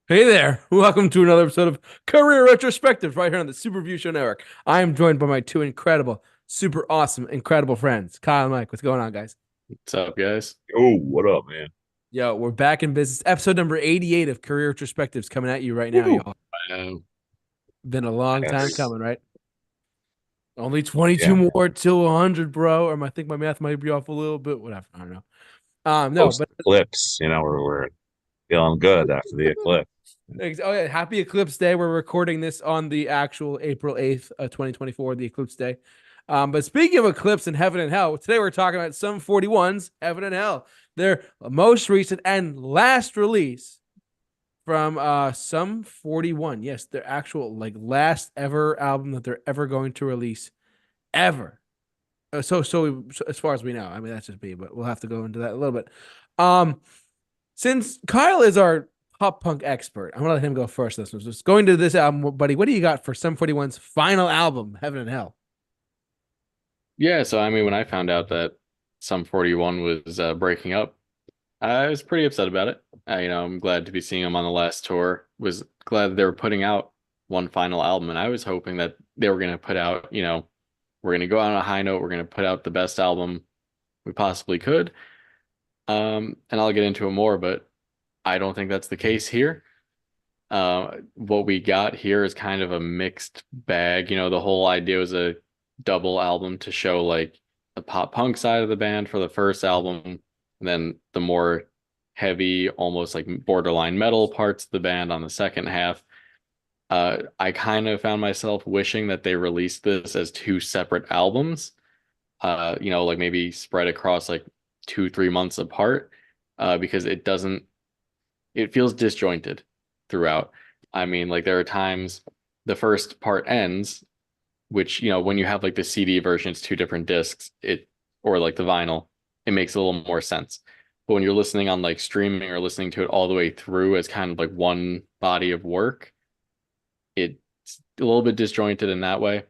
Hey there, welcome to another episode of Career Retrospectives right here on the Super Review Show Network. I am joined by my two incredible, super awesome, incredible friends, Kyle and Mike. What's going on, guys? What's up, guys? Oh, what up, man? Yo, we're back in business. Episode number 88 of Career Retrospectives coming at you right now, Woo. y'all. Um, Been a long time Yes. coming, right? Only 22 Yeah. more till 100, bro. Or I think my math might be off a little bit. Whatever. I don't know. No, Post but eclipse, we're feeling good after the eclipse. oh yeah, happy Eclipse Day. We're recording this on the actual April 8th, 2024, the Eclipse Day. But speaking of Eclipse and Heaven and Hell, today we're talking about some 41's Heaven and Hell, their most recent and last release from some 41. Yes, their actual like last ever album that they're ever going to release ever. So as far as we know, I mean that's just me, but we'll have to go into that a little bit. Um, since Kyle is our pop punk expert, I'm gonna let him go first. This was just going to this album, buddy. What do you got for Sum 41's final album, Heaven and Hell? yeah, so I mean, when I found out that Sum 41 was breaking up, I was pretty upset about it. I'm glad to be seeing them on the last tour. Was glad that they were putting out one final album, and I was hoping that they were going to put out, we're going to go out on a high note. We're going to put out the best album we possibly could. And I'll get into it more, but I don't think that's the case here. What we got here is kind of a mixed bag. The whole idea was a double album to show like the pop punk side of the band for the first album, and then the more heavy, almost like borderline metal parts of the band on the second half. I kind of found myself wishing that they released this as two separate albums, like maybe spread across like 2, 3 months apart, because it feels disjointed throughout. I mean, like there are times the first part ends, which, when you have like the CD version, it's two different discs, or like the vinyl, it makes a little more sense. But when you're listening on like streaming or listening to it all the way through as kind of like one body of work, it's a little bit disjointed in that way.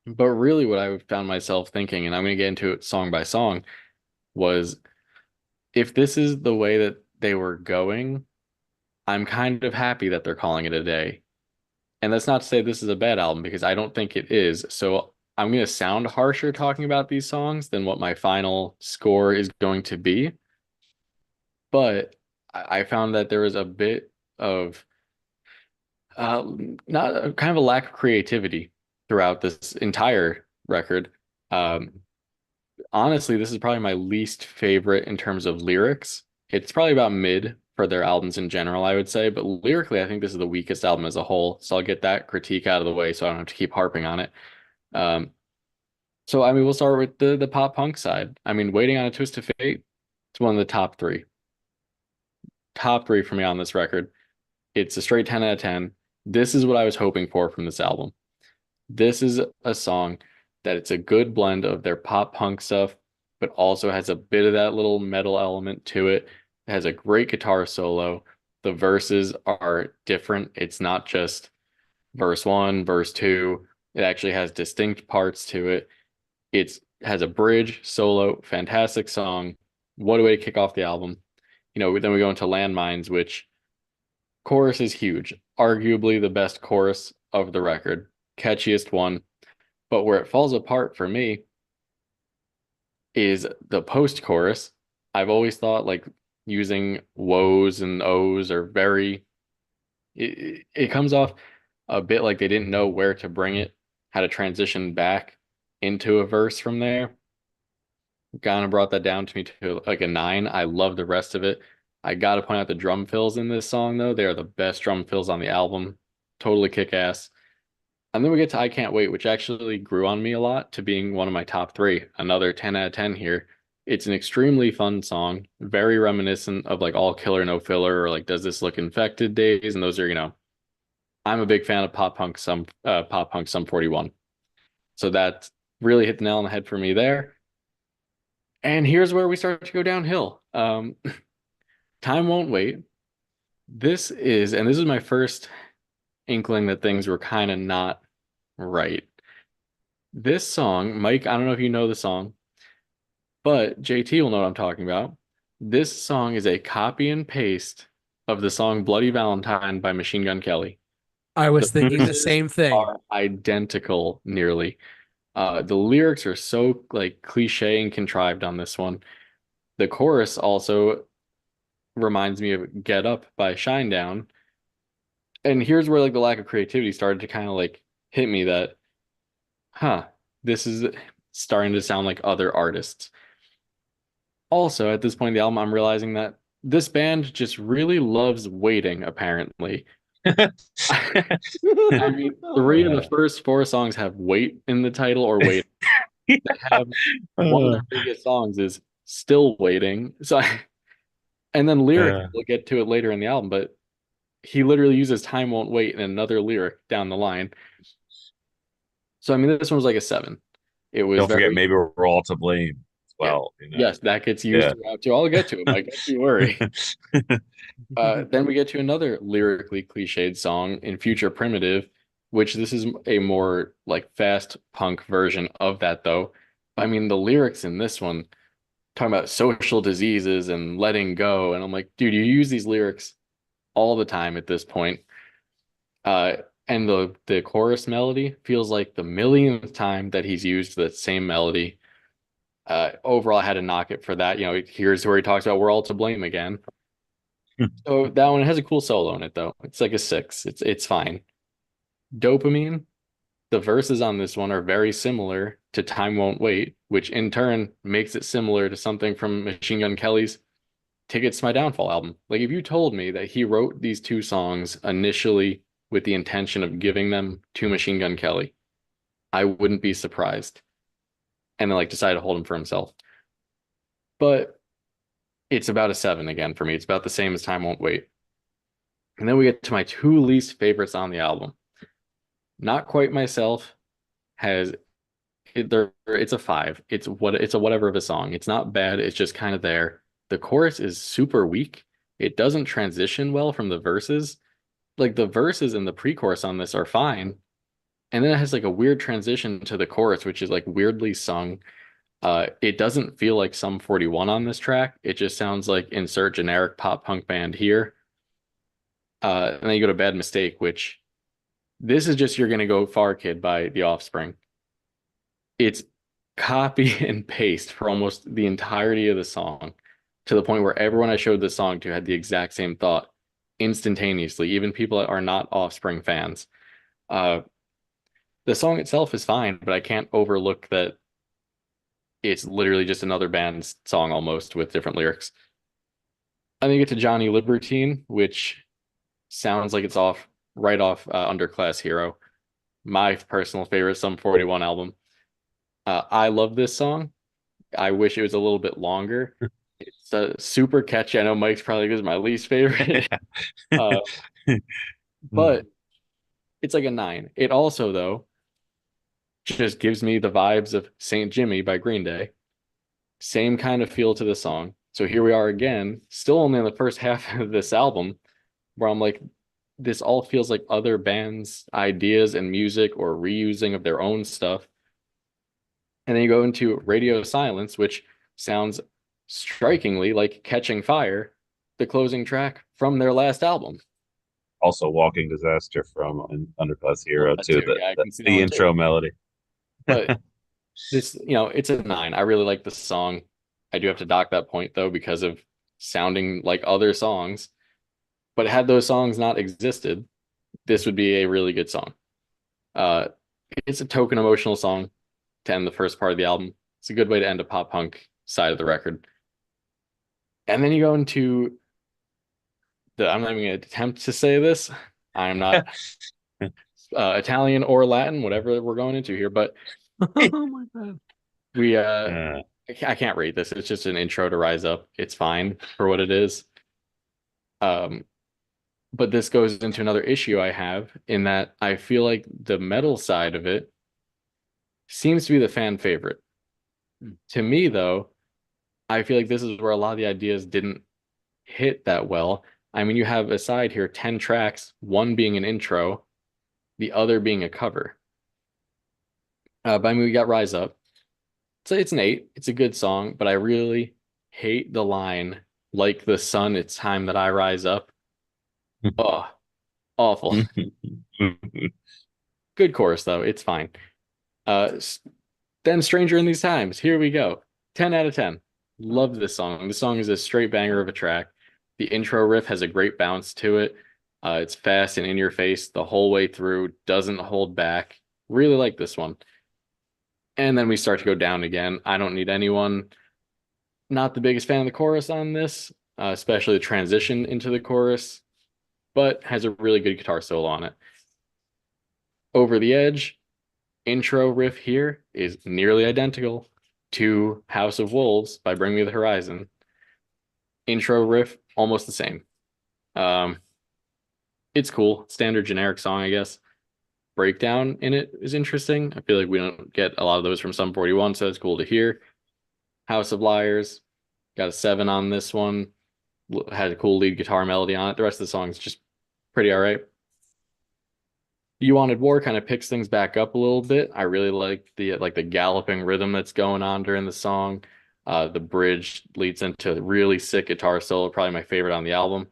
But really, what I found myself thinking, and I'm going to get into it song by song, was if this is the way that they were going, I'm kind of happy that they're calling it a day. And that's not to say this is a bad album because I don't think it is. So I'm going to sound harsher talking about these songs than what my final score is going to be. But I found that there was a bit of uh, not kind of a lack of creativity throughout this entire record. Um, Honestly, this is probably my least favorite in terms of lyrics. It's probably about mid for their albums in general, I would say, but lyrically, I think this is the weakest album as a whole. So I'll get that critique out of the way so I don't have to keep harping on it. Um, so I mean, we'll start with the pop punk side. I mean, Waiting on a Twist of Fate, it's one of the top three. Top three for me on this record. It's a straight 10 out of 10. This is what I was hoping for from this album. This is a song that it's a good blend of their pop punk stuff, but also has a bit of that little metal element to it. It has a great guitar solo. The verses are different. It's not just verse one, verse two. It actually has distinct parts to it. It has a bridge, solo, fantastic song. What a way to kick off the album. Then we go into Landmines, which chorus is huge. Arguably the best chorus of the record, catchiest one. But where it falls apart for me is the post chorus. I've always thought like using woes and ohs are it comes off a bit like they didn't know where to bring it, how to transition back into a verse from there. Kind of brought that down to me to like a 9. I love the rest of it. I gotta point out the drum fills in this song though. They are the best drum fills on the album. Totally kick ass. And then we get to I Can't Wait, which actually grew on me a lot to being one of my top three. Another 10 out of 10 here. It's an extremely fun song, very reminiscent of like All Killer No Filler or like Does This Look Infected days. And those are, I'm a big fan of pop punk Sum 41. So that really hit the nail on the head for me there. And here's where we start to go downhill. Time Won't Wait. This is my first inkling that things were kind of not right. This song, Mike, I don't know if you know the song, but JT will know what I'm talking about. This song is a copy and paste of the song Bloody Valentine by Machine Gun Kelly. I was The thinking the verses same thing. are identical nearly. The lyrics are so like cliche and contrived on this one. The chorus also reminds me of Get Up by Shinedown. And here's where like the lack of creativity started to kind of like hit me that, huh, this is starting to sound like other artists. Also, at this point in the album, I'm realizing that this band just really loves waiting, apparently. I mean, three of the first four songs have wait in the title or wait. They have one of Uh, their biggest songs is Still Waiting. And then lyric, uh, we'll get to it later in the album, but he literally uses Time Won't Wait in another lyric down the line. So, I mean, this one was like a 7. It was don't forget, very, maybe we're all to blame as yeah, well. yes, that gets used Yeah. throughout too. I'll get to it, Mike. Don't you worry. Then we get to another lyrically cliched song in Future Primitive, which this is a more like fast punk version of that, though. I mean, the lyrics in this one talking about social diseases and letting go, and I'm like, dude, you use these lyrics all the time at this point. Uh, and the chorus melody feels like the millionth time that he's used the same melody. Overall, I had to knock it for that. You know, here's where he talks about we're all to blame again. So that one has a cool solo in it though. It's like a 6. It's fine. Dopamine, the verses on this one are very similar to Time Won't Wait, which in turn makes it similar to something from Machine Gun Kelly's Tickets to My Downfall album. Like if you told me that he wrote these two songs initially with the intention of giving them to Machine Gun Kelly, I wouldn't be surprised. And then like decided to hold him for himself. But it's about a 7 again for me. It's about the same as Time Won't Wait. And then we get to my two least favorites on the album. Not Quite Myself has it's a 5. It's a whatever of a song. It's not bad. It's just kind of there. The chorus is super weak. It doesn't transition well from the verses. Like the verses and the pre-chorus on this are fine. And then it has like a weird transition to the chorus, which is like weirdly sung. It doesn't feel like Sum 41 on this track. It just sounds like insert generic pop punk band here. And then you go to Bad Mistake, which this is just You're Gonna Go Far Kid by The Offspring. It's copy and paste for almost the entirety of the song to the point where everyone I showed this song to had the exact same thought instantaneously, even people that are not Offspring fans. Uh, the song itself is fine, but I can't overlook that it's literally just another band's song almost with different lyrics. I think it's to Johnny Libertine, which sounds like it's right off Underclass Hero, my personal favorite Sum 41 album. I love this song. I wish it was a little bit longer. It's super catchy. I know Mike's probably is my least favorite. uh, but it's like a 9. It also, though, just gives me the vibes of Saint Jimmy by Green Day. Same kind of feel to the song. So here we are again, still only in the first half of this album, where I'm like, this all feels like other bands' ideas and music or reusing of their own stuff. And then you go into Radio Silence, which sounds strikingly like Catching Fire, the closing track from their last album. Also, Walking Disaster from Underclass Hero That too. too. Yeah, I can see that The one intro too. melody. But this, it's a 9. I really like the song. I do have to dock that point though because of sounding like other songs. But had those songs not existed, this would be a really good song. Uh, it's a token emotional song to end the first part of the album. It's a good way to end a pop punk side of the record. And then you go into I'm not even going to attempt to say this. I'm not Italian or Latin, whatever we're going into here, but Oh my god. we Uh, I can't rate this. It's just an intro to Rise Up. It's fine for what it is. But this goes into another issue I have in that I feel like the metal side of it seems to be the fan favorite. To me, though, I feel like this is where a lot of the ideas didn't hit that well. I mean, you have aside here 10 tracks, one being an intro, the other being a cover. But I mean, we got Rise Up. So it's an 8. It's a good song, but I really hate the line, like the sun, it's time that I rise up. Oh, awful. Good chorus though. It's fine. Uh, then Stranger in These Times. Here we go. 10 out of 10. Love this song. This song is a straight banger of a track. The intro riff has a great bounce to it. It's fast and in your face the whole way through, doesn't hold back. Really like this one. And then we start to go down again. I Don't Need Anyone. Not the biggest fan of the chorus on this, especially the transition into the chorus, but has a really good guitar solo on it. Over the Edge, intro riff here is nearly identical to House of Wolves by Bring Me the Horizon. Intro riff, almost the same. It's cool. Standard generic song, I guess. Breakdown in it is interesting. I feel like we don't get a lot of those from Sum 41, so it's cool to hear. House of Liars, got a 7 on this one. Had a cool lead guitar melody on it. The rest of the song is just pretty all right. You Wanted War kind of picks things back up a little bit. I really like the galloping rhythm that's going on during the song. The bridge leads into a really sick guitar solo, probably my favorite on the album.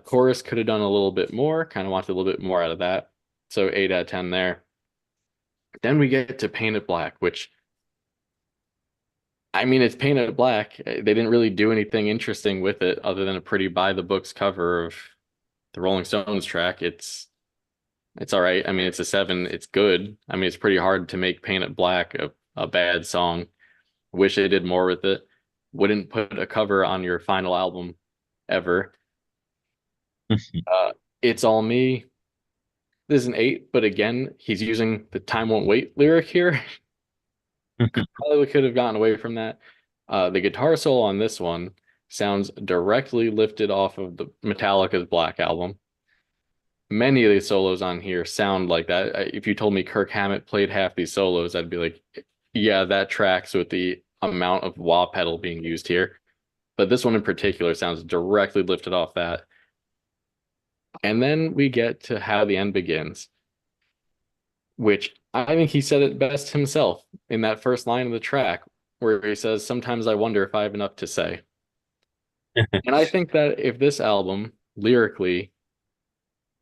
Chorus could have done a little bit more, kind of wanted a little bit more out of that. So 8 out of 10 there. Then we get to Paint It Black, which, I mean, it's painted black. They didn't really do anything interesting with it other than a pretty by the books cover of the Rolling Stones track. It's all right. I mean, it's a 7. It's good. I mean, it's pretty hard to make Paint It Black a bad song. Wish they did more with it. Wouldn't put a cover on your final album ever. It's All Me. This is an 8, but again, he's using the Time Won't Wait lyric here. Probably could have gotten away from that. The guitar solo on this one sounds directly lifted off of the Metallica's Black album. Many of the solos on here sound like that. If you told me Kirk Hammett played half these solos, I'd be like, yeah, that tracks with the amount of wah pedal being used here. But this one in particular sounds directly lifted off that. And then we get to How the End Begins, which I think he said it best himself in that first line of the track, where he says, "Sometimes I wonder if I have enough to say." And I think that if this album lyrically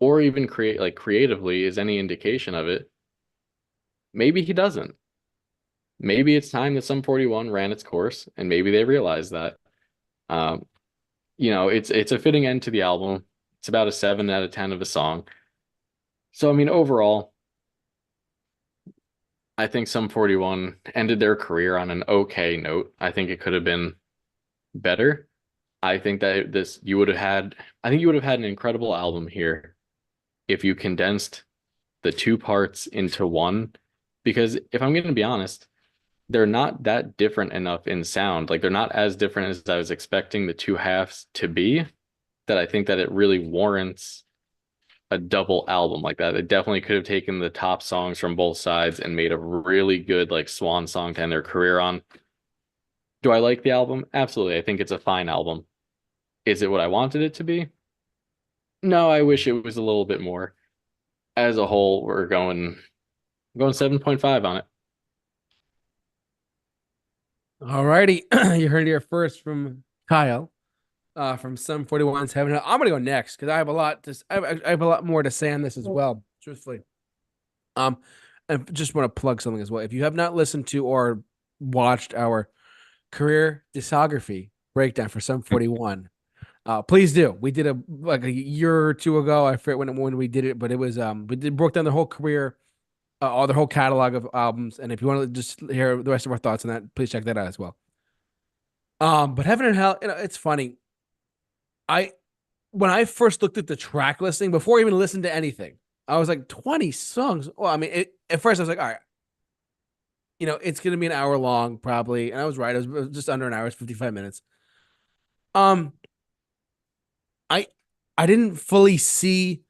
or even creatively is any indication of it, maybe he doesn't. Maybe it's time that Sum 41 ran its course, and maybe they realized that. It's a fitting end to the album. It's about a 7 out of 10 of a song. So I mean, overall, I think Sum 41 ended their career on an okay note. I think it could have been better. I think that you would have had an incredible album here if you condensed the 2 parts into one. Because if I'm going to be honest, they're not that different enough in sound. Like, they're not as different as I was expecting the 2 halves to be, that I think that it really warrants a double album like that. It definitely could have taken the top songs from both sides and made a really good swan song to end their career on. Do I like the album? Absolutely. I think it's a fine album. Is it what I wanted it to be? No, I wish it was a little bit more. As a whole, I'm going 7.5 on it. All righty. You heard it here first from Kyle, from Sum 41's Heaven. I'm gonna go next because I have a lot more to say on this as well, truthfully. I just want to plug something as well. If you have not listened to or watched our career discography breakdown for Sum 41, please do. We did a year or 2 ago. I forget when we did it, but it was broke down their whole career, all their whole catalog of albums. And if you want to just hear the rest of our thoughts on that, please check that out as well. But Heaven and Hell, it's funny. When I first looked at the track listing before I even listened to anything, I was like, 20 songs. Well, I mean, at first I was like, all right, it's gonna be an hour long probably, and I was right. It was just under an hour, it's 55 minutes. I I didn't fully see,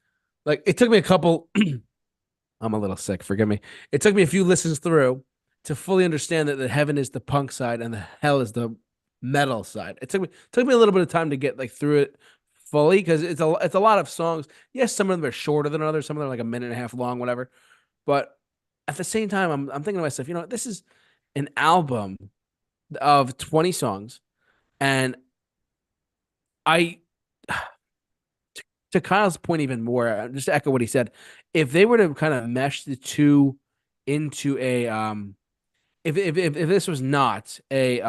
it took me a couple. I'm a little sick, forgive me. It took me a few listens through to fully understand that the heaven is the punk side and the hell is the metal side. It took me a little bit of time to get through it fully, because it's a lot of songs. Yes, some of them are shorter than others. Some of them are like a minute and a half long, whatever. But at the same time, I'm thinking to myself, this is an album of 20 songs, and I to Kyle's point even more, just to echo what he said, if they were to kind of mesh the two into a if this was not a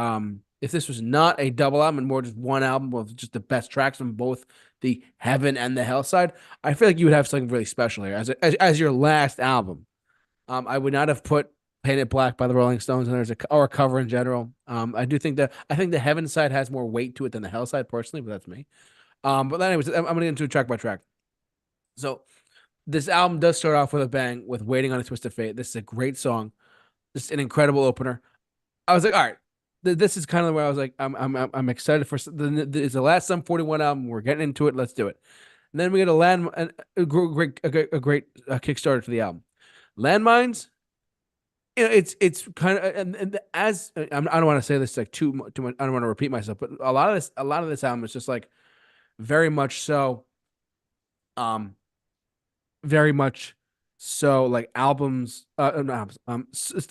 if this was not a double album and more just one album with just the best tracks from both the heaven and the hell side, I feel like you would have something really special here as your last album. I would not have put Painted Black by the Rolling Stones and or a cover in general. I think the heaven side has more weight to it than the hell side personally, but that's me. But anyways, I'm gonna get into it track by track. So this album does start off with a bang with Waiting on a Twist of Fate. This is a great song. Just an incredible opener. I was like, all right, this is kind of where I was like, I'm excited for it's the last Sum 41 album. We're getting into it. Let's do it. And then we get a great Kickstarter to the album. Landmines. You know, it's kind of and as I don't want to say this like too much. I don't want to repeat myself, but a lot of this album is just like very much so, very much so like albums the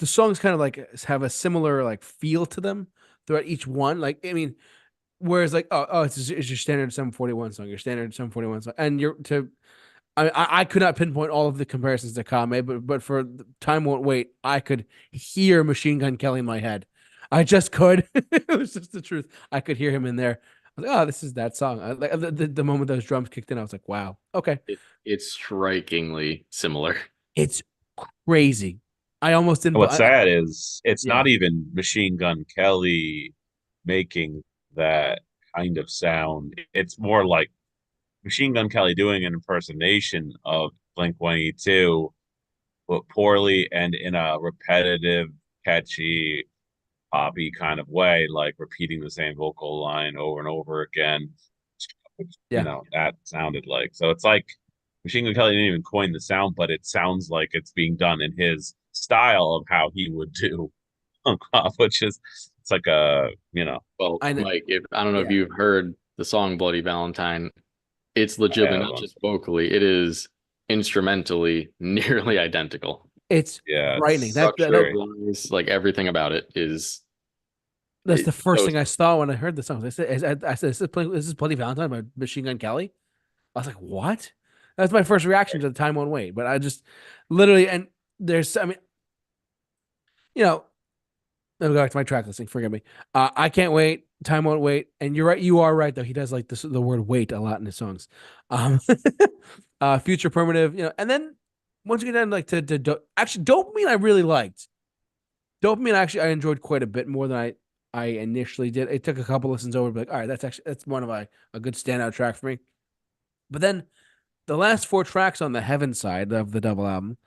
songs kind of like have a similar like feel to them throughout each one. Like I mean, whereas like it's your standard 741 song, your standard 741 song, and you're to I could not pinpoint all of the comparisons that Kyle made, but for Time Won't Wait, I could hear Machine Gun Kelly in my head. I just could. It was just the truth. I could hear him in there. I was like, oh, this is that song. Like the moment those drums kicked in, I was like, wow, okay. It's strikingly similar. It's crazy. I almost didn't. What's sad is it's Yeah. not even Machine Gun Kelly making that kind of sound. It's more like Machine Gun Kelly doing an impersonation of Blink-182, but poorly and in a repetitive, catchy, poppy kind of way, like repeating the same vocal line over and over again. Yeah. That sounded like. So it's like Machine Gun Kelly didn't even coin the sound, but it sounds like it's being done in his style of how he would do punk rock, which is it's like Well, I know. Mike, I don't know if Yeah. you've heard the song Bloody Valentine. It's legitimately not just vocally, it is instrumentally nearly identical. It's frightening. Structure-wise, like everything about it is. That's the first thing I saw when I heard the song. I said, "This is Bloody Valentine by Machine Gun Kelly." I was like, "What?" That's my first reaction to the Time Won't Wait. But I just literally and there's, I mean, you know, let me go back to my track listing. Forgive me. I Can't Wait. Time Won't Wait. And you're right. You are right though. He does like the word "wait" a lot in his songs. Um, Future Primitive. And then once you get down like to actually Dopamine, I really liked. Dopamine actually I enjoyed quite a bit more than I initially did. It took a couple listens over, but like, all right, that's one of a good standout track for me. But then the last four tracks on the Heaven side of the double album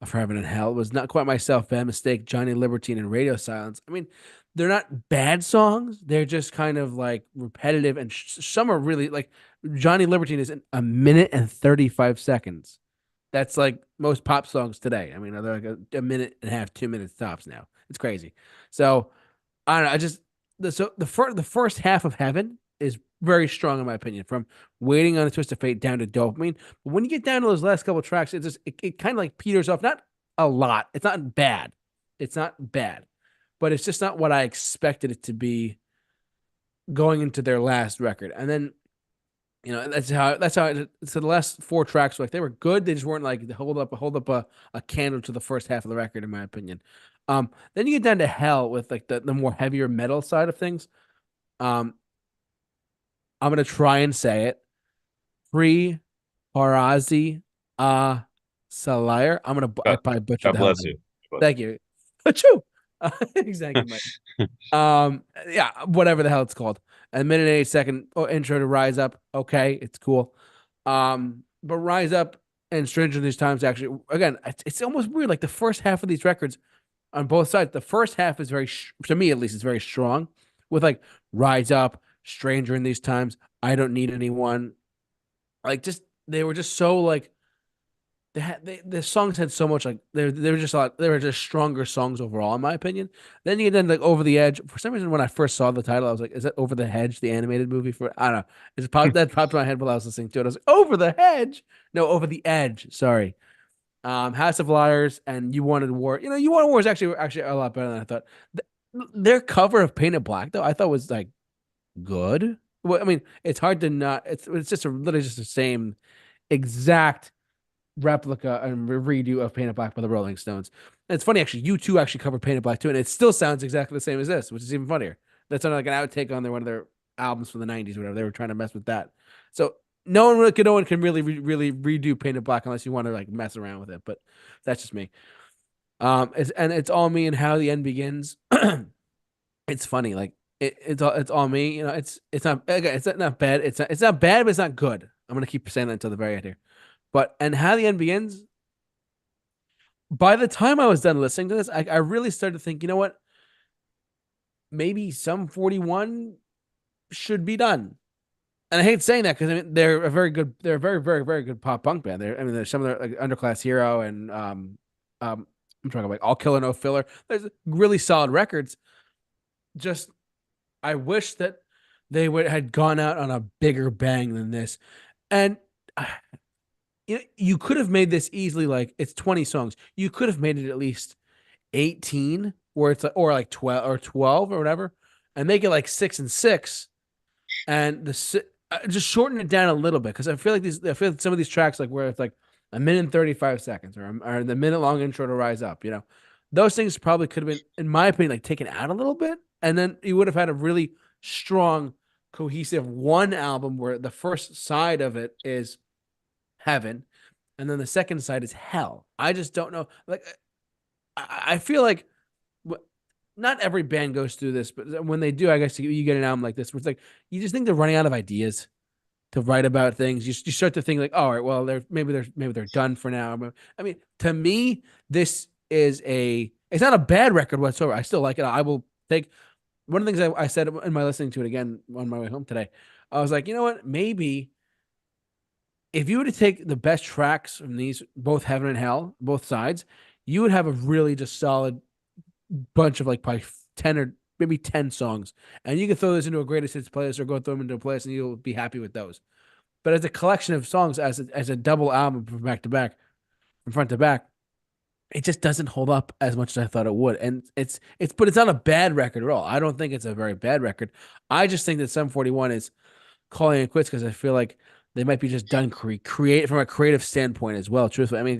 for Heaven and Hell was Not Quite Myself, Bad Mistake, Johnny Libertine, and Radio Silence. I mean, they're not bad songs. They're just kind of like repetitive, and some are really like Johnny Libertine is a minute and 35 seconds. That's like most pop songs today. I mean, they're like a minute and a half, 2 minutes tops now. It's crazy. So I don't know. The first half of Heaven is very strong in my opinion. From Waiting on a Twist of Fate down to Dopamine, but when you get down to those last couple of tracks, it kind of like peters off. Not a lot. It's not bad. It's not bad, but it's just not what I expected it to be going into their last record. And then that's how so the last four tracks were like they were good. They just weren't like hold up a candle to the first half of the record, in my opinion. Then you get down to Hell with like the more heavier metal side of things. I'm gonna try and say it. Free Parazi Salayar. I probably butchered God the hell bless out of you. it. Thank you. Achoo. Exactly, Mike. Yeah, whatever the hell it's called. A minute and 8 second intro to Rise Up. Okay, it's cool. But Rise Up and Stranger These Times actually, again, it's almost weird. Like the first half of these records on both sides, the first half is to me at least, is very strong with like Rise Up, Stranger in These Times, I Don't Need Anyone. Like just they were just so like the songs had so much like they were just a lot, they were just stronger songs overall in my opinion. Then you get into like Over the Edge. For some reason when I first saw the title I was like, is that Over the Hedge, the animated movie? For I don't know. That popped in my head while I was listening to it. I was like, Over the Hedge? No, Over the Edge. Sorry. House of Liars and You Wanted War. You Wanted War is actually a lot better than I thought. Their cover of Painted Black though I thought was like good. Well, I mean, it's hard to not. It's just literally just the same exact replica and redo of Painted Black by the Rolling Stones. And it's funny actually. U2 actually covered Painted Black too, and it still sounds exactly the same as this, which is even funnier. That's on like an outtake on one of their albums from the '90s, or whatever. They were trying to mess with that. So no one can really redo Painted Black unless you want to like mess around with it. But that's just me. It's all me and how the end begins. It's funny, like it's all me. You know, it's not again, it's not bad. It's not bad, but it's not good. I'm gonna keep saying that until the very end here. But and how the end begins. By the time I was done listening to this, I really started to think, you know what? Maybe some 41 should be done. And I hate saying that because I mean they're a very good pop punk band. I mean there's some of their like Underclass Hero and I'm talking about All Killer No Filler. There's really solid records. Just I wish that they would had gone out on a bigger bang than this. And you could have made this easily like it's 20 songs. You could have made it at least 18 where it's like, or like 12 or whatever and make it like 6 and 6 and just shorten it down a little bit because I feel like some of these tracks like where it's like a minute and 35 seconds or the minute long intro to Rise Up, you know. Those things probably could have been in my opinion like taken out a little bit and then you would have had a really strong cohesive one album where the first side of it is heaven and then the second side is hell. I just don't know like I feel like not every band goes through this, but when they do, I guess you get an album like this, where it's like you just think they're running out of ideas to write about things. You start to think like, all right, well, maybe they're done for now. I mean, to me, this is it's not a bad record whatsoever. I still like it. I will take one of the things I said in my listening to it again on my way home today. I was like, you know what? Maybe if you were to take the best tracks from these, both Heaven and Hell, both sides, you would have a really just solid bunch of like probably 10 or maybe 10 songs. And you can throw this into a greatest hits playlist or go throw them into a playlist and you'll be happy with those. But as a collection of songs, as a double album from back to back, from front to back, it just doesn't hold up as much as I thought it would. And but it's not a bad record at all. I don't think it's a very bad record. I just think that Sum 41 is calling it quits because I feel like they might be just done create from a creative standpoint as well. Truthfully, I mean,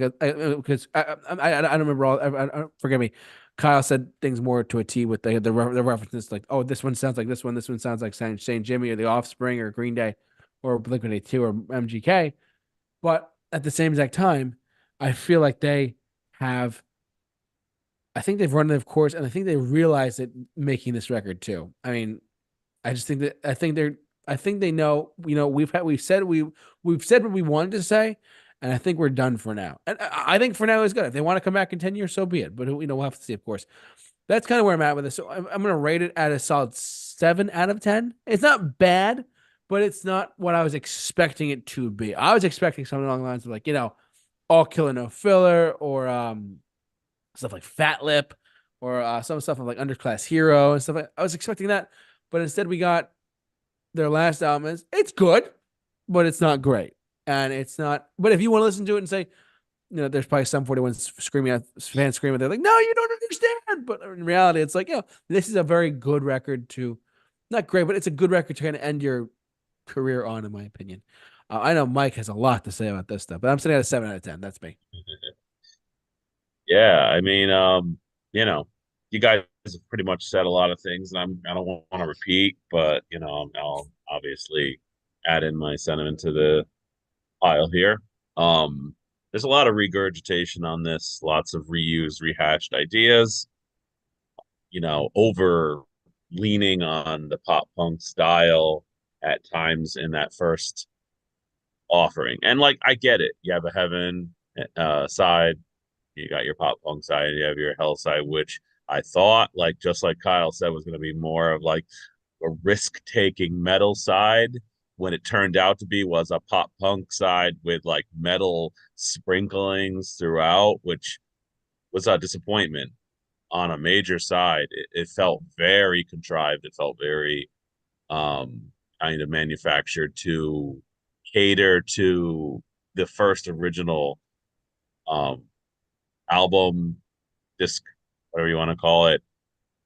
because I don't remember forgive me. Kyle said things more to a T with the references like, oh, this one sounds like this one. This one sounds like Saint Jimmy or The Offspring or Green Day or Blink-182 or MGK. But at the same exact time, I feel like they have. I think they've run their course, and I think they realize it making this record too. I mean, I just think that I think they know. You know, we've said what we wanted to say, and I think we're done for now. And I think for now is good. If they want to come back in 10 years, so be it. But you know, we'll have to see, of course. That's kind of where I'm at with this. So I'm going to rate it at a solid 7 out of 10. It's not bad, but it's not what I was expecting it to be. I was expecting something along the lines of like, you know, All Killer No Filler or stuff like Fat Lip or some stuff of like Underclass Hero and stuff. I was expecting that, but instead we got their last album. It's good, but it's not great, and it's not. But if you want to listen to it and say, you know, there's probably some 41s fans screaming. They're like, no, you don't understand. But in reality, it's like, you know, this is a very good record to, not great, but it's a good record to kind of end your career on, in my opinion. I know Mike has a lot to say about this stuff, but I'm sitting at a 7 out of 10. That's me. Yeah, I mean, you know, you guys have pretty much said a lot of things, and I don't want to repeat, but you know, I'll obviously add in my sentiment to the pile here. There's a lot of regurgitation on this, lots of reused, rehashed ideas. You know, over leaning on the pop punk style at times in that first offering, and like I get it. You have a heaven side, you got your pop punk side, you have your hell side, which I thought, like just like Kyle said, was going to be more of like a risk taking metal side. When it turned out to be was a pop punk side with like metal sprinklings throughout, which was a disappointment on a major side. It felt very contrived. It felt very kind of manufactured to cater to the first original um album, disc, whatever you want to call it,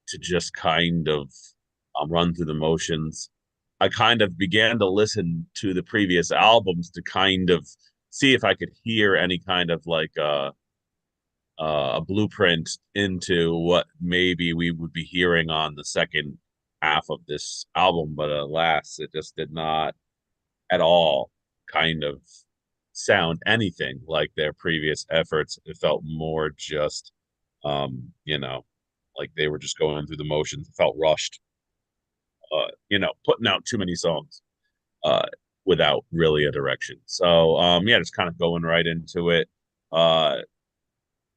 to just kind of run through the motions. I kind of began to listen to the previous albums to kind of see if I could hear any kind of like a blueprint into what maybe we would be hearing on the second half of this album, but alas, it just did not at all kind of sound anything like their previous efforts. It felt more just, like they were just going through the motions. It felt rushed, putting out too many songs uh, without really a direction. So, yeah, just kind of going right into it. Uh,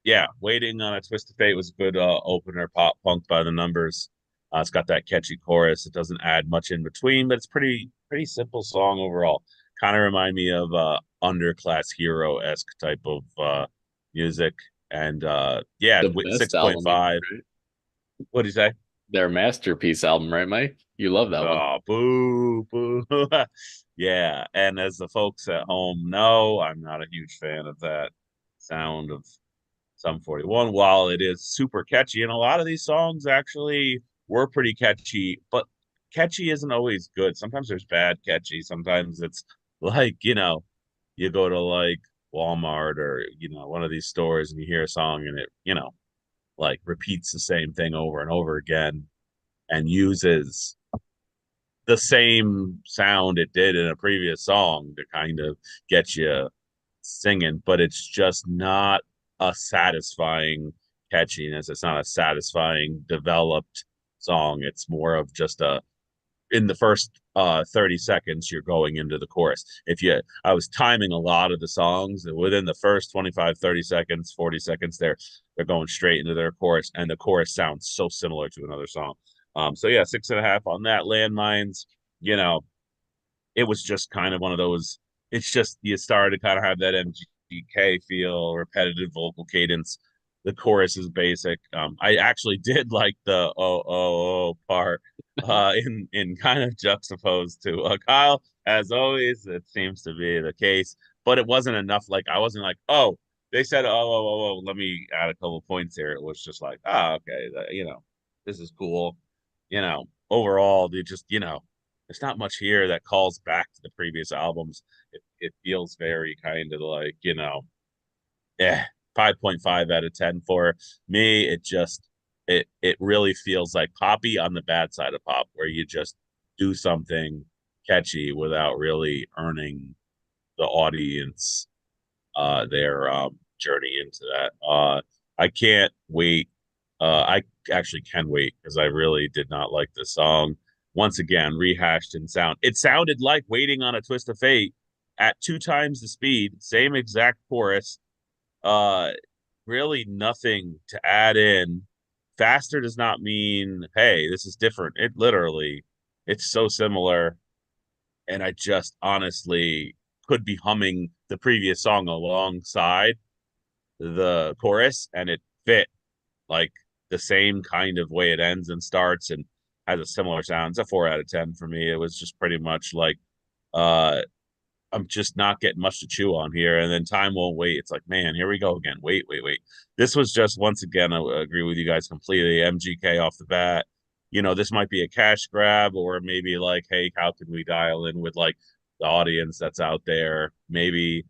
yeah, Waiting on a Twist of Fate was a good opener, pop punk by the numbers. It's got that catchy chorus. It doesn't add much in between, but it's pretty simple song overall. Kind of remind me of underclass hero esque type of music. And yeah, The with best album, even, 6.5. right? What do you say? Their masterpiece album, right, Mike? You love that one. Oh, boo, boo. Yeah, and as the folks at home know, I'm not a huge fan of that sound of Sum 41. While it is super catchy, and a lot of these songs actually were pretty catchy, but catchy isn't always good. Sometimes there's bad catchy. Sometimes it's like, you go to like Walmart or, one of these stores and you hear a song and it, like repeats the same thing over and over again and uses the same sound it did in a previous song to kind of get you singing, but it's just not a satisfying catchiness. It's not a satisfying developed song. It's more of just a in the first 30 seconds you're going into the chorus. I was timing a lot of the songs and within the first 25, 30 seconds, 40 seconds they're going straight into their chorus and the chorus sounds so similar to another song. So yeah, 6.5 on that. Landmines, you know, it was just kind of one of those. It's just you started to kind of have that MGK feel, repetitive vocal cadence. The chorus is basic. I actually did like the oh part in kind of juxtaposed to Kyle. As always, it seems to be the case, but it wasn't enough. Like I wasn't like, oh, they said oh. Let me add a couple points here. It was just like, okay, this is cool. Overall, they just there's not much here that calls back to the previous albums. It feels very kind of like, 5.5 out of 10 for me. It really feels like poppy on the bad side of pop, where you just do something catchy without really earning the audience their journey into that. I can't wait. I actually can wait because I really did not like the song. Once again, rehashed in sound. It sounded like Waiting on a Twist of Fate at 2 times the speed, same exact chorus. Uh, Really nothing to add in. Faster does not mean, hey, this is different. It's so similar. And I just honestly could be humming the previous song alongside the chorus and it fit like the same kind of way it ends and starts and has a similar sound. It's a 4 out of 10 for me. It was just pretty much like uh I'm just not getting much to chew on here. And then Time Won't Wait. It's like, man, here we go again. Wait. This was just once again, I agree with you guys completely. MGK off the bat. This might be a cash grab, or maybe like, hey, how can we dial in with like the audience that's out there? Maybe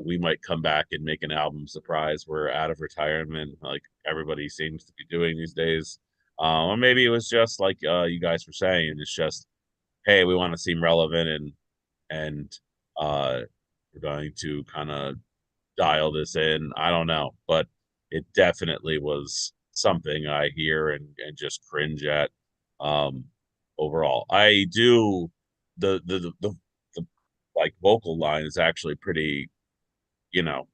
we might come back and make an album surprise. We're out of retirement, like everybody seems to be doing these days. Or maybe it was just like you guys were saying, it's just, hey, we want to seem relevant and uh, we're going to kind of dial this in. I don't know, but it definitely was something I hear and just cringe at. Um, Overall, I do the like vocal line is actually pretty, you know,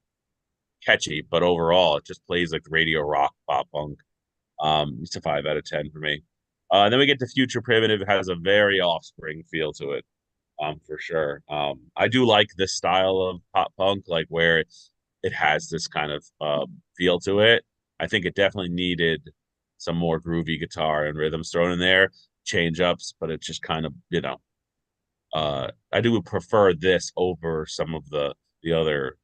catchy, but overall it just plays like radio rock pop punk. It's a 5 out of 10 for me. Then we get to Future Primitive. It has a very Offspring feel to it, for sure. I do like this style of pop punk, like where it has this kind of feel to it. I think it definitely needed some more groovy guitar and rhythms thrown in there, change ups, but it just kind of, I do prefer this over some of the other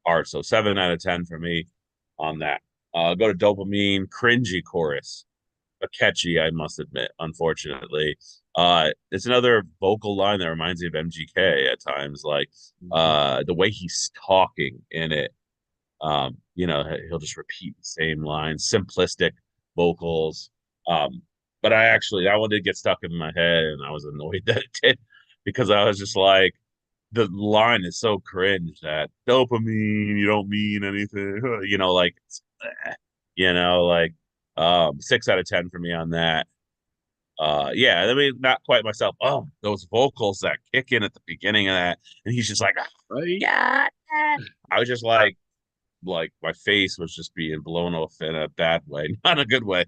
art. So 7 out of 10 for me on that. Go to Dopamine, cringy chorus, a catchy, I must admit, unfortunately. It's another vocal line that reminds me of MGK at times, like the way he's talking in it. He'll just repeat the same lines, simplistic vocals. Um, but that one did get stuck in my head, and I was annoyed that it did because I was just like, the line is so cringe that dopamine, you don't mean anything, like, 6 out of 10 for me on that. Yeah, I mean, not quite myself. Oh, those vocals that kick in at the beginning of that, and he's just like, Right? yeah. I was just like my face was just being blown off in a bad way, not a good way.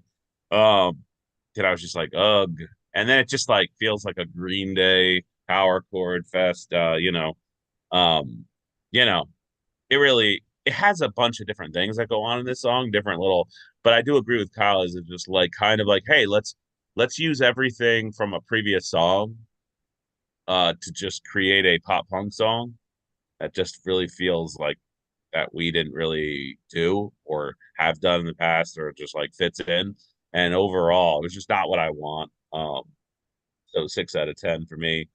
And I was just like, ugh. And then it just like feels like a Green Day power chord fest. Um, you know, it has a bunch of different things that go on in this song, different little. But I do agree with Kyle. Is it just like kind of like, hey, let's use everything from a previous song, to just create a pop punk song that just really feels like that we didn't really do or have done in the past, or just like fits in. And overall, it was just not what I want. So 6 out of 10 for me.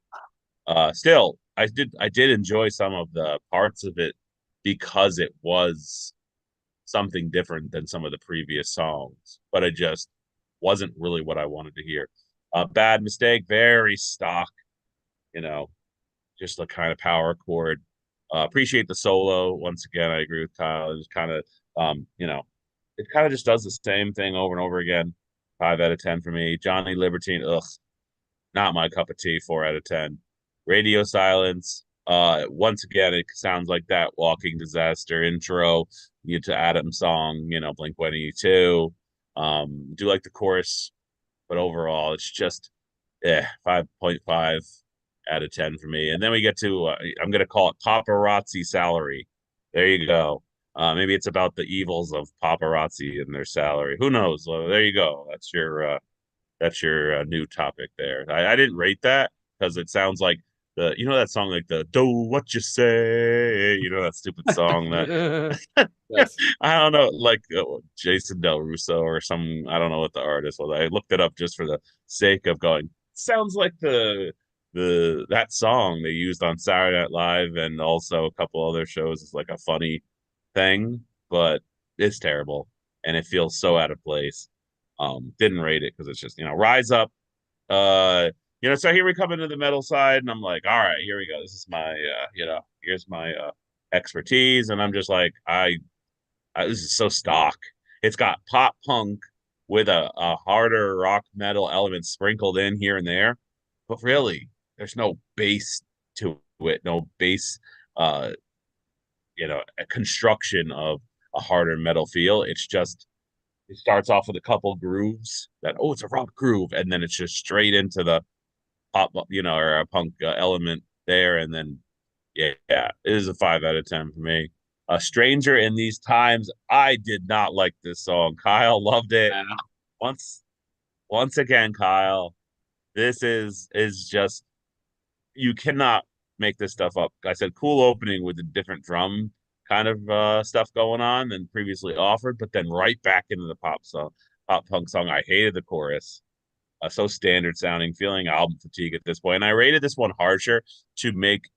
Still, I did enjoy some of the parts of it because it was something different than some of the previous songs, but it just wasn't really what I wanted to hear. Bad Mistake, very stock, you know, just a kind of power chord. Appreciate the solo. Once again, I agree with Kyle. It's kind of, it kind of just does the same thing over and over again. 5 out of 10 for me. Johnny Libertine, ugh, not my cup of tea. 4 out of 10. Radio Silence. Once again, it sounds like that Walking Disaster intro to Adam song. Blink 182. Do like the chorus, but overall, it's just 5.5 out of 10 for me. And then we get to I'm going to call it paparazzi salary. There you go. Maybe it's about the evils of paparazzi and their salary. Who knows? Well, there you go. That's your new topic there. I didn't rate that because it sounds like that song, like the "Do What You Say," that stupid song that Yes. I don't know, like Jason Del Russo or some. I don't know what the artist was. I looked it up just for the sake of going. Sounds like that song they used on Saturday Night Live and also a couple other shows is like a funny thing, but it's terrible and it feels so out of place. Didn't rate it because it's just Rise Up. So here we come into the metal side, and I'm like, all right, here we go. This is my here's my expertise, and I'm just like, this is so stock. It's got pop punk with a harder rock metal element sprinkled in here and there, but really, there's no bass to it, no bass, uh, a construction of a harder metal feel. It starts off with a couple grooves it's a rock groove, and then it's just straight into the pop, or a punk element there, and then yeah, it is a 5 out of 10 for me. A Stranger in These Times. I did not like this song. Kyle loved it. Once once again, Kyle, this is just you cannot make this stuff up. I said cool opening with a different drum kind of stuff going on than previously offered, but then right back into the pop punk song. I hated the chorus. So standard sounding, feeling album fatigue at this point. And I rated this one harsher to make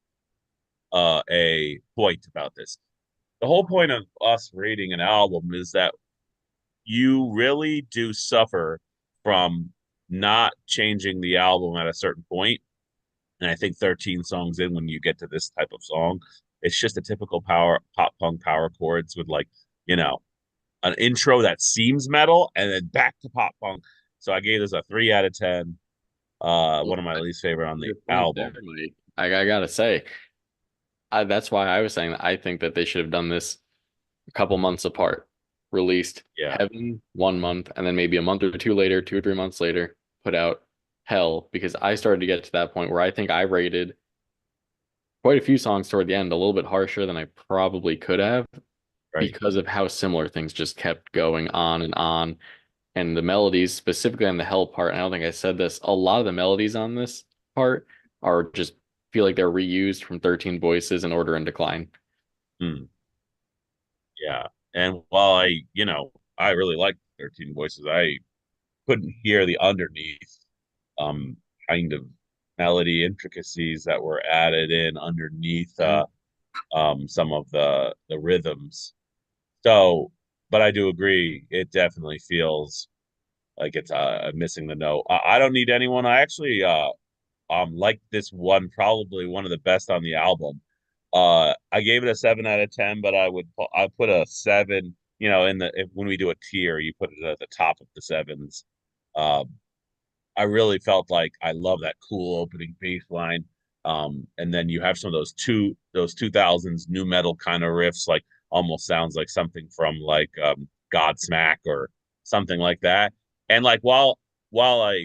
a point about this. The whole point of us rating an album is that you really do suffer from not changing the album at a certain point. And I think 13 songs in, when you get to this type of song, it's just a typical pop punk power chords with you know, an intro that seems metal and then back to pop punk. So I gave this a 3 out of 10. One of my least favorite on the Good point there, album. Mike. I gotta say, that's why I was saying that I think that they should have done this a couple months apart. Released Yeah, Heaven 1 month, and then maybe a month or two later, 2 or 3 months later, put out Hell, because I started to get to that point where I think I rated quite a few songs toward the end a little bit harsher than I probably could have right. because of how similar things just kept going on and on. And the melodies, specifically on the Hell part, and I don't think I said this, a lot of the melodies on this part are just feel like they're reused from 13 Voices and Order and Decline. Hmm. Yeah. And while I really like 13 Voices, I couldn't hear the underneath um kind of melody intricacies that were added in underneath some of the rhythms. So, but I do agree, it definitely feels like it's missing the note. I don't need anyone. I actually like this one, probably one of the best on the album. I gave it a 7 out of 10, but I put a 7. You know, when we do a tier, you put it at the top of the sevens. Um, I really felt like I love that cool opening bass line. And then you have some of those 2000s new metal kind of riffs, like almost sounds like something from like Godsmack or something like that. And like while I'm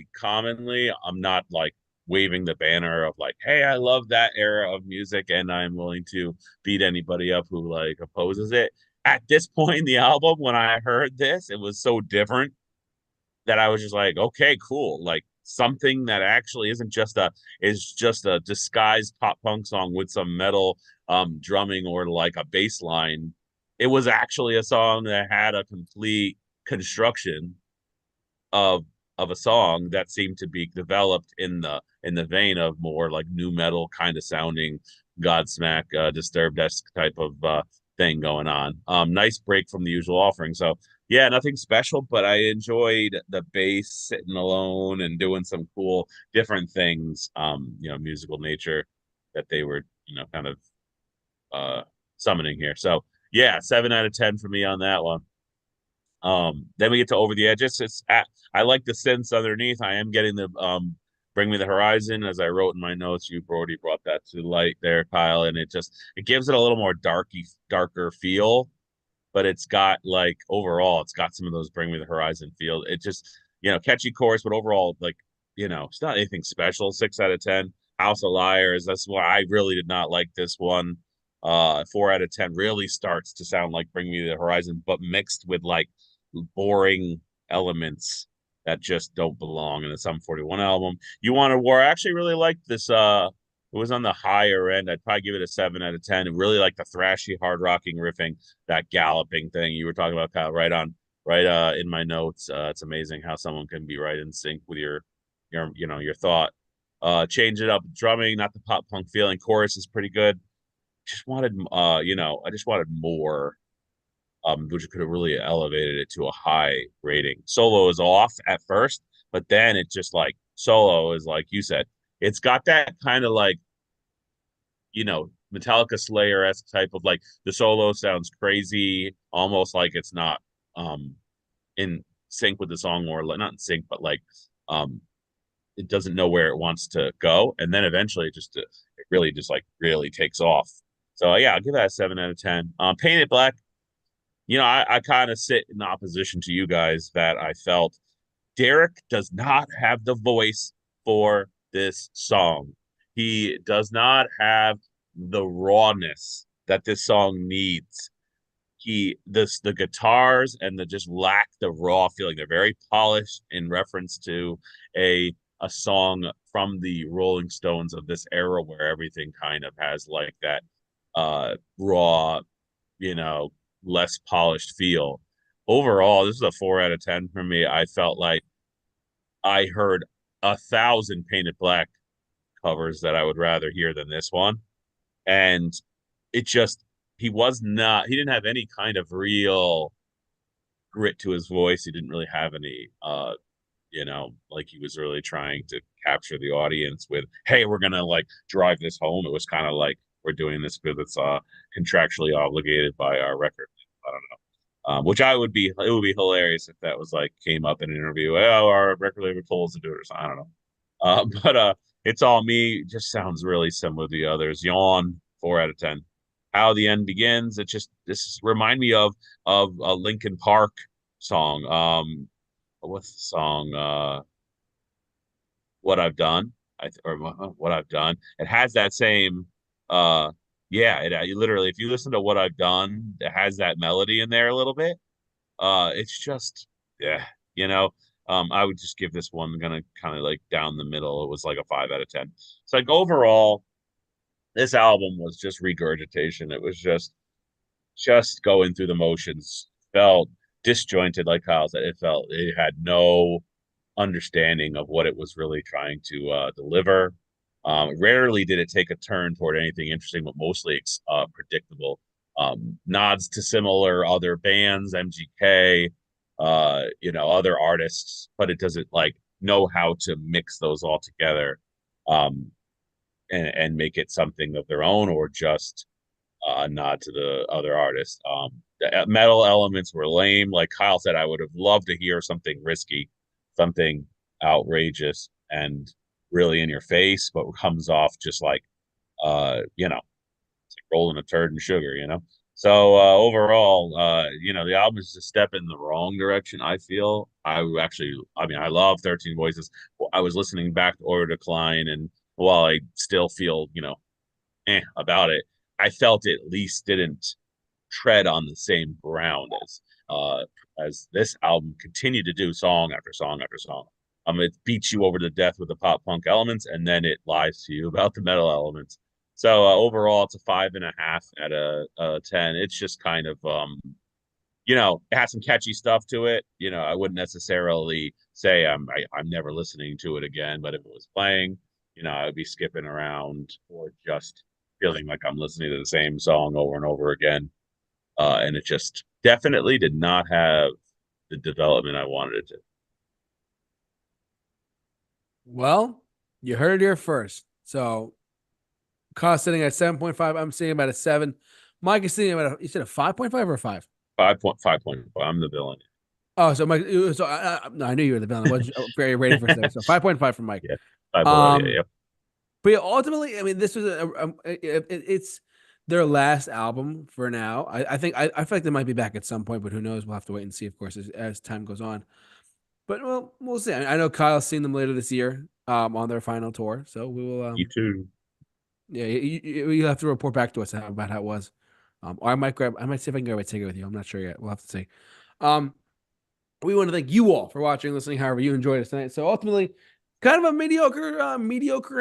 not like waving the banner of like, hey, I love that era of music and I'm willing to beat anybody up who like opposes it. At this point in the album, when I heard this, it was so different that I was just like, okay, cool. Like something that actually isn't just a disguised pop punk song with some metal drumming or like a bass line. It was actually a song that had a complete construction of a song that seemed to be developed in the vein of more like new metal kind of sounding Godsmack Disturbed esque type of thing going on. Nice break from the usual offering. So yeah, nothing special, but I enjoyed the bass sitting alone and doing some cool different things. Musical nature that they were kind of uh summoning here. So yeah, 7 out of 10 for me on that one. Then we get to Over the Edge. I like the synths underneath. I am getting the Bring Me the Horizon, as I wrote in my notes. You already brought that to light there, Kyle, and it gives it a little more darker feel, but it's got like overall, it's got some of those Bring Me the Horizon feel. It just catchy chorus, but overall, like it's not anything special. 6 out of 10. House of Liars. That's why I really did not like this one. 4 out of 10 really starts to sound like Bring Me the Horizon, but mixed with like boring elements that just don't belong in the Sum 41 album. You Want a War? I actually really liked this. It was on the higher end. I'd probably give it a 7 out of 10. And really like the thrashy, hard rocking riffing, that galloping thing you were talking about, Kyle. Right in my notes. It's amazing how someone can be right in sync with your thought. Change it up, drumming, not the pop punk feeling. Chorus is pretty good. I just wanted more, which could have really elevated it to a high rating. Solo is off at first, but then it just like solo is like you said, it's got that kind of like, Metallica Slayer-esque type of like the solo sounds crazy, almost like it's not in sync with the song, or like not in sync, but like um it doesn't know where it wants to go. And then eventually it really just like really takes off. So yeah, I'll give that a 7 out of 10. Painted Black, I kind of sit in opposition to you guys that I felt Derek does not have the voice for this song. He does not have the rawness that this song needs. The guitars and the just lack the raw feeling. They're very polished in reference to a song from the Rolling Stones of this era where everything kind of has like that raw, you know, less polished feel. Overall, this is a 4 out of 10 for me. I felt like I heard 1,000 Painted Black covers that I would rather hear than this one. And it just, he didn't have any kind of real grit to his voice. He didn't really have any, like he was really trying to capture the audience with, hey, we're going to like drive this home. It was kind of like, we're doing this because it's contractually obligated by our record. I don't know. Which it would be hilarious if that was like came up in an interview. Oh, our record label told us to do it or something. I don't know. But It's All Me just sounds really similar to the others. Yawn, 4 out of 10. How the End Begins. This remind me of a Linkin Park song. What's the song? What I've Done. What I've Done. It has that same. Uh, yeah. You literally, if you listen to What I've Done, it has that melody in there a little bit. It's just, yeah, you know, I would just give this one gonna kind of like down the middle. It was like a 5 out of 10. It's like overall, this album was just regurgitation. It was just going through the motions. Felt disjointed, like Kyle said. It had no understanding of what it was really trying to deliver. Rarely did it take a turn toward anything interesting, but mostly predictable. Nods to similar other bands, MGK, other artists, but it doesn't like know how to mix those all together, um, and make it something of their own or just a nod to the other artists. The metal elements were lame. Like Kyle said, I would have loved to hear something risky, something outrageous and really in your face, but comes off just like, it's like rolling a turd in sugar. So overall, the album is a step in the wrong direction. I feel I love 13 Voices. I was listening back to Order Decline, and while I still feel, about it, I felt it at least didn't tread on the same ground as this album continued to do song after song after song. It beats you over to death with the pop punk elements, and then it lies to you about the metal elements. So overall, it's a 5.5 out of 10. It's just kind of it has some catchy stuff to it. I wouldn't necessarily say I'm never listening to it again, but if it was playing, I would be skipping around or just feeling like I'm listening to the same song over and over again. And it just definitely did not have the development I wanted it to. Well, you heard it here first. So, cost sitting at 7.5. I'm sitting about a 7. Mike is sitting about you said a 5.5 or a 5? 5.5. I'm the villain. Oh, so Mike. So no, I knew you were the villain. I was very rating for a 7. So 5.5 from Mike. Yeah, 5 below. Yeah, yep. But yeah, ultimately, I mean, this was it's their last album for now. I think I feel like they might be back at some point, but who knows? We'll have to wait and see, of course, as time goes on. But well, we'll see. I know Kyle's seen them later this year, on their final tour. So we will. You too. Yeah, you have to report back to us about how it was. Or I might see if I can grab a ticket with you. I'm not sure yet. We'll have to see. We want to thank you all for watching and listening. However, you enjoyed us tonight. So ultimately, kind of a mediocre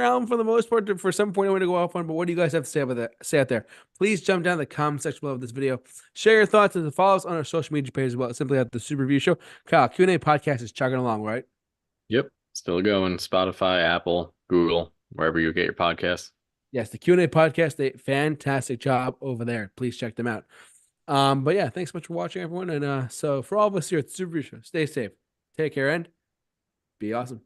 album for the most part. For some point, I want to go off on. But what do you guys have to say about that? Say out there. Please jump down in the comment section below of this video. Share your thoughts and follow us on our social media page as well. Simply at the Super Review Show. Kyle, Q&A podcast is chugging along, right? Yep, still going. Spotify, Apple, Google, wherever you get your podcasts. Yes, the Q&A podcast, a fantastic job over there. Please check them out. But yeah, thanks so much for watching, everyone. And so for all of us here at the Super Review Show, stay safe, take care, and be awesome.